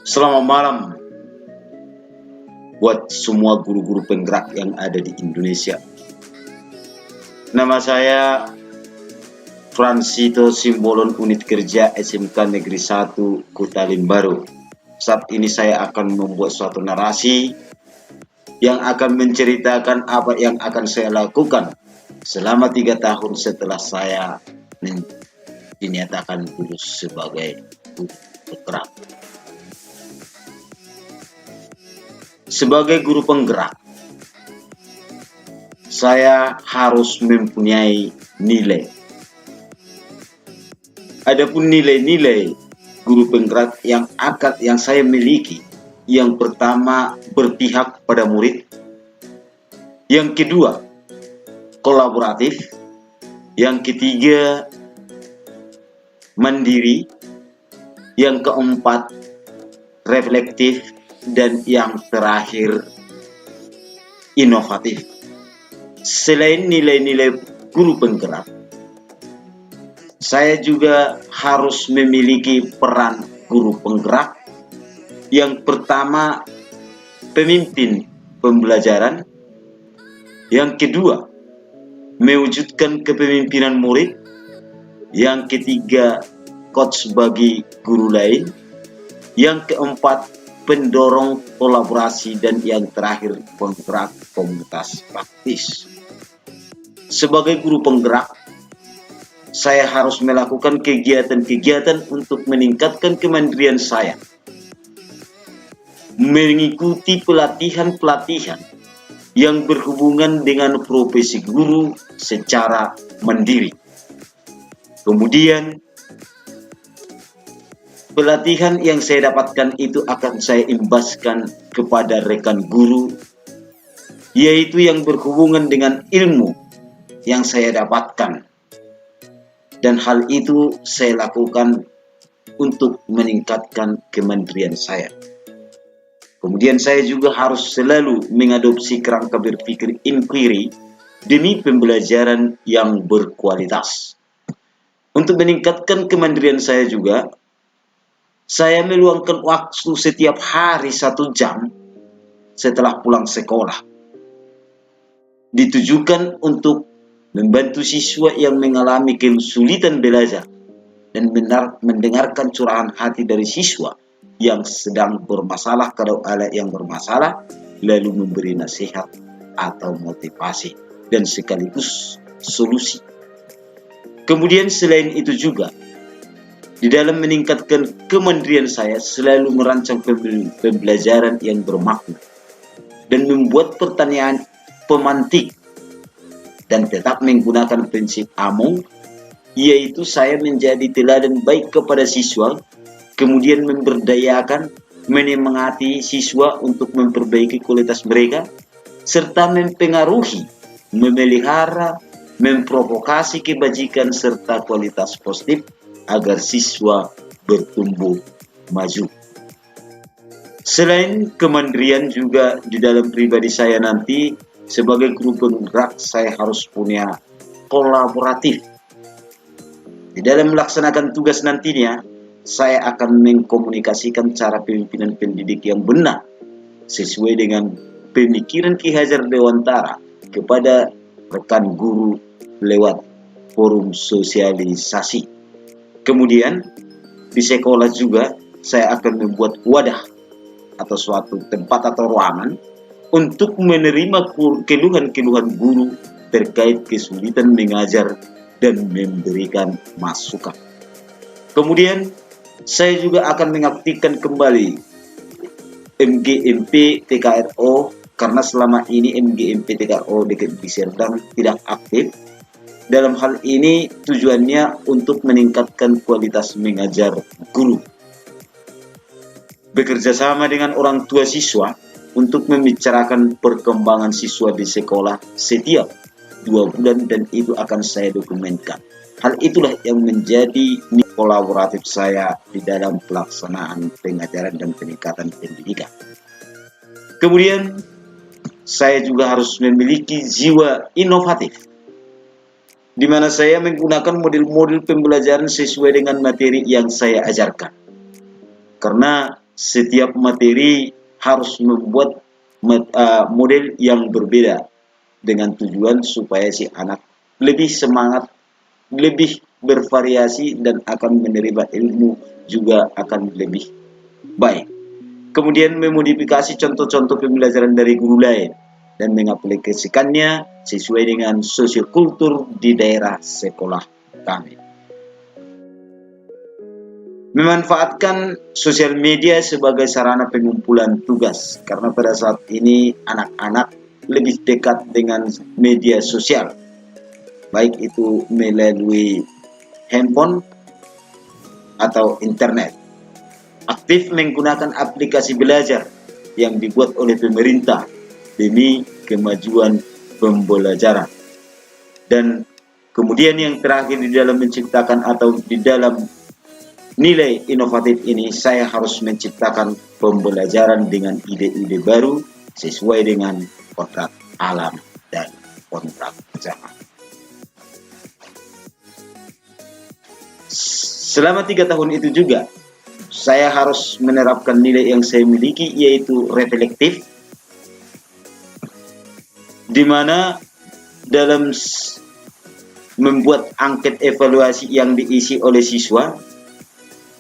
Selamat malam buat semua guru-guru penggerak yang ada di Indonesia. Nama saya Fransito Simbolon, Unit Kerja SMK Negeri 1 Kota Limbaru. Saat ini saya akan membuat suatu narasi yang akan menceritakan apa yang akan saya lakukan selama 3 tahun setelah saya dinyatakan lulus sebagai guru penggerak. Sebagai guru penggerak, saya harus mempunyai nilai. Adapun nilai-nilai guru penggerak yang saya miliki, yang pertama berpihak pada murid, yang kedua kolaboratif, yang ketiga mandiri, yang keempat reflektif, dan yang terakhir inovatif. Selain nilai-nilai guru penggerak, saya juga harus memiliki peran guru penggerak. Yang pertama, pemimpin pembelajaran. Yang kedua, mewujudkan kepemimpinan murid. Yang ketiga, coach bagi guru lain. Yang keempat, pendorong kolaborasi, dan yang terakhir penggerak komunitas praktis. Sebagai guru penggerak, saya harus melakukan kegiatan-kegiatan untuk meningkatkan kemandirian saya, mengikuti pelatihan-pelatihan yang berhubungan dengan profesi guru secara mandiri. Kemudian pelatihan yang saya dapatkan itu akan saya imbaskan kepada rekan guru, yaitu yang berhubungan dengan ilmu yang saya dapatkan. Dan hal itu saya lakukan untuk meningkatkan kemandirian saya. Kemudian saya juga harus selalu mengadopsi kerangka berpikir inquiry demi pembelajaran yang berkualitas. Untuk meningkatkan kemandirian saya juga, saya meluangkan waktu setiap hari 1 jam setelah pulang sekolah, ditujukan untuk membantu siswa yang mengalami kesulitan belajar dan mendengarkan curahan hati dari siswa yang sedang bermasalah. Kalau ada yang bermasalah, lalu memberi nasihat atau motivasi dan sekaligus solusi. Kemudian selain itu juga, di dalam meningkatkan kemandirian saya, selalu merancang pembelajaran yang bermakna dan membuat pertanyaan pemantik, dan tetap menggunakan prinsip AMO, yaitu saya menjadi teladan baik kepada siswa, kemudian memberdayakan, menyemangati siswa untuk memperbaiki kualitas mereka, serta mempengaruhi, memelihara, memprovokasi kebajikan serta kualitas positif agar siswa bertumbuh maju. Selain kemandirian juga di dalam pribadi saya nanti sebagai guru penggerak, saya harus punya kolaboratif. Di dalam melaksanakan tugas nantinya, saya akan mengkomunikasikan cara pemimpinan pendidik yang benar sesuai dengan pemikiran Ki Hajar Dewantara kepada rekan guru lewat forum sosialisasi. Kemudian di sekolah juga saya akan membuat wadah atau suatu tempat atau ruangan untuk menerima keluhan-keluhan guru terkait kesulitan mengajar dan memberikan masukan. Kemudian saya juga akan mengaktifkan kembali MGMP TKRO, karena selama ini MGMP TKRO di Serdang tidak aktif. Dalam hal ini tujuannya untuk meningkatkan kualitas mengajar guru. Bekerja sama dengan orang tua siswa untuk membicarakan perkembangan siswa di sekolah setiap 2 bulan, dan itu akan saya dokumentkan. Hal itulah yang menjadi kolaboratif saya di dalam pelaksanaan pengajaran dan peningkatan pendidikan. Kemudian saya juga harus memiliki jiwa inovatif, di mana saya menggunakan model-model pembelajaran sesuai dengan materi yang saya ajarkan. Karena setiap materi harus membuat model yang berbeda dengan tujuan supaya si anak lebih semangat, lebih bervariasi, dan akan menerima ilmu juga akan lebih baik. Kemudian memodifikasi contoh-contoh pembelajaran dari guru lain dan mengaplikasikannya sesuai dengan sosiokultur di daerah sekolah kami. Memanfaatkan sosial media sebagai sarana pengumpulan tugas, karena pada saat ini anak-anak lebih dekat dengan media sosial, baik itu melalui handphone atau internet. Aktif menggunakan aplikasi belajar yang dibuat oleh pemerintah demi kemajuan pembelajaran. Dan kemudian yang terakhir, di dalam menciptakan atau di dalam nilai inovatif ini, saya harus menciptakan pembelajaran dengan ide-ide baru sesuai dengan kontrak alam dan kontrak zaman. Selama 3 tahun itu juga, saya harus menerapkan nilai yang saya miliki, yaitu reflektif, di mana dalam membuat angket evaluasi yang diisi oleh siswa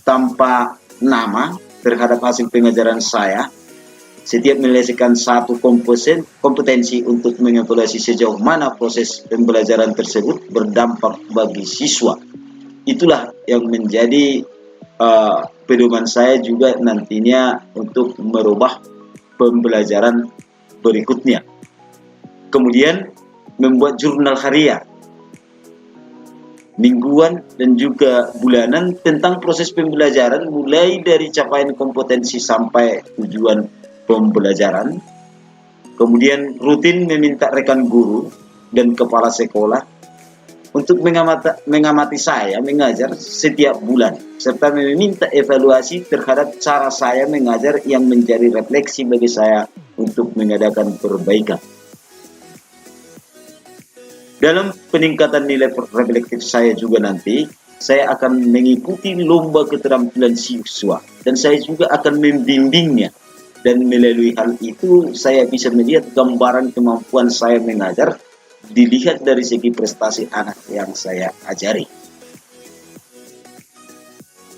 tanpa nama terhadap hasil pengajaran saya, setiap menyelesaikan satu kompetensi untuk mengevaluasi sejauh mana proses pembelajaran tersebut berdampak bagi siswa. Itulah yang menjadi pedoman saya juga nantinya untuk merubah pembelajaran berikutnya. Kemudian membuat jurnal harian, mingguan, dan juga bulanan tentang proses pembelajaran, mulai dari capaian kompetensi sampai tujuan pembelajaran. Kemudian rutin meminta rekan guru dan kepala sekolah untuk mengamati saya mengajar setiap bulan, serta meminta evaluasi terhadap cara saya mengajar yang menjadi refleksi bagi saya untuk mengadakan perbaikan. Dalam peningkatan nilai reflektif saya juga nanti, saya akan mengikuti lomba keterampilan siswa, dan saya juga akan membimbingnya. Dan melalui hal itu, saya bisa melihat gambaran kemampuan saya mengajar dilihat dari segi prestasi anak yang saya ajari.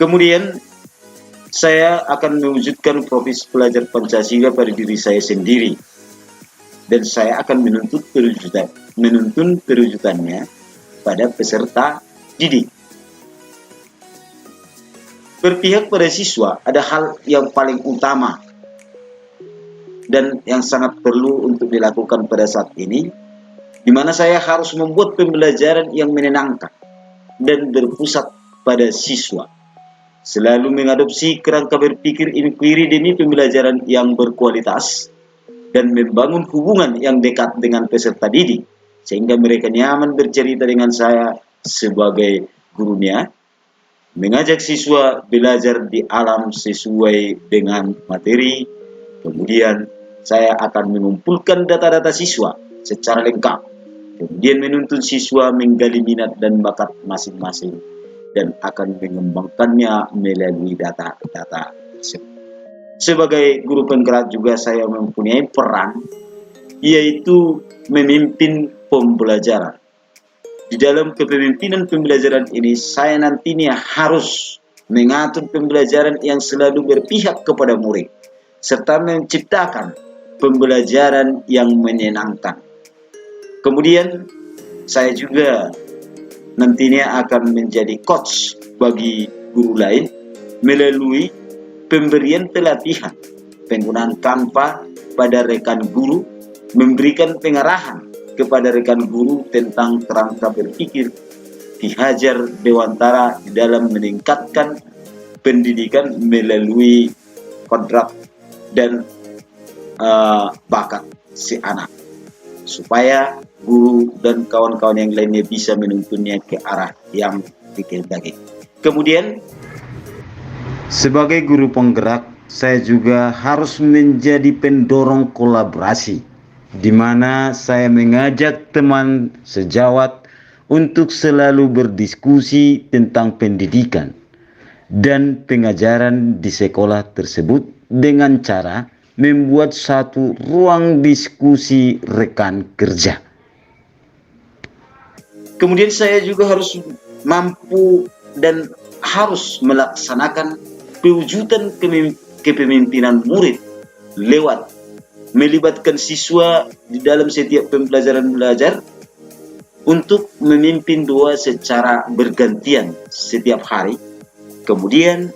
Kemudian saya akan mewujudkan profesi pelajar Pancasila pada diri saya sendiri, dan saya akan menuntun perwujudannya pada peserta didik. Berpihak pada siswa ada hal yang paling utama dan yang sangat perlu untuk dilakukan pada saat ini, di mana saya harus membuat pembelajaran yang menyenangkan dan berpusat pada siswa. Selalu mengadopsi kerangka berpikir inquiry demi pembelajaran yang berkualitas, dan membangun hubungan yang dekat dengan peserta didik, sehingga mereka nyaman bercerita dengan saya sebagai gurunya. Mengajak siswa belajar di alam sesuai dengan materi. Kemudian saya akan mengumpulkan data-data siswa secara lengkap. Kemudian menuntun siswa menggali minat dan bakat masing-masing, dan akan mengembangkannya melalui data-data tersebut. Sebagai guru penggerak juga saya mempunyai peran, yaitu memimpin pembelajaran. Di dalam kepemimpinan pembelajaran ini, saya nantinya harus mengatur pembelajaran yang selalu berpihak kepada murid, serta menciptakan pembelajaran yang menyenangkan. Kemudian saya juga nantinya akan menjadi coach bagi guru lain melalui pemberian pelatihan penggunaan Canva pada rekan guru, memberikan pengarahan kepada rekan guru tentang kerangka berpikir Ki Hajar Dewantara dalam meningkatkan pendidikan melalui kodrat dan bakat si anak, supaya guru dan kawan-kawan yang lainnya bisa menuntunnya ke arah yang dikehendaki. Kemudian sebagai guru penggerak, saya juga harus menjadi pendorong kolaborasi, di mana saya mengajak teman sejawat untuk selalu berdiskusi tentang pendidikan, dan pengajaran di sekolah tersebut dengan cara membuat satu ruang diskusi rekan kerja. Kemudian saya juga harus mampu dan harus melaksanakan pewujudan kepemimpinan murid lewat melibatkan siswa di dalam setiap pembelajaran belajar untuk memimpin doa secara bergantian setiap hari. Kemudian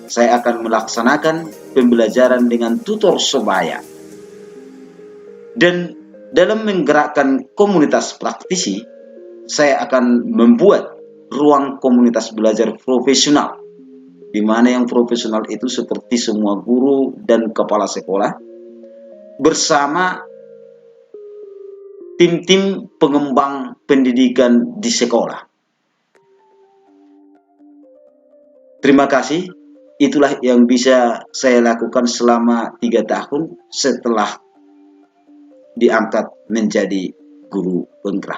saya akan melaksanakan pembelajaran dengan tutor sebaya. Dan dalam menggerakkan komunitas praktisi, saya akan membuat ruang komunitas belajar profesional, di mana yang profesional itu seperti semua guru dan kepala sekolah, bersama tim-tim pengembang pendidikan di sekolah. Terima kasih. Itulah yang bisa saya lakukan selama 3 tahun setelah diangkat menjadi guru penggerak.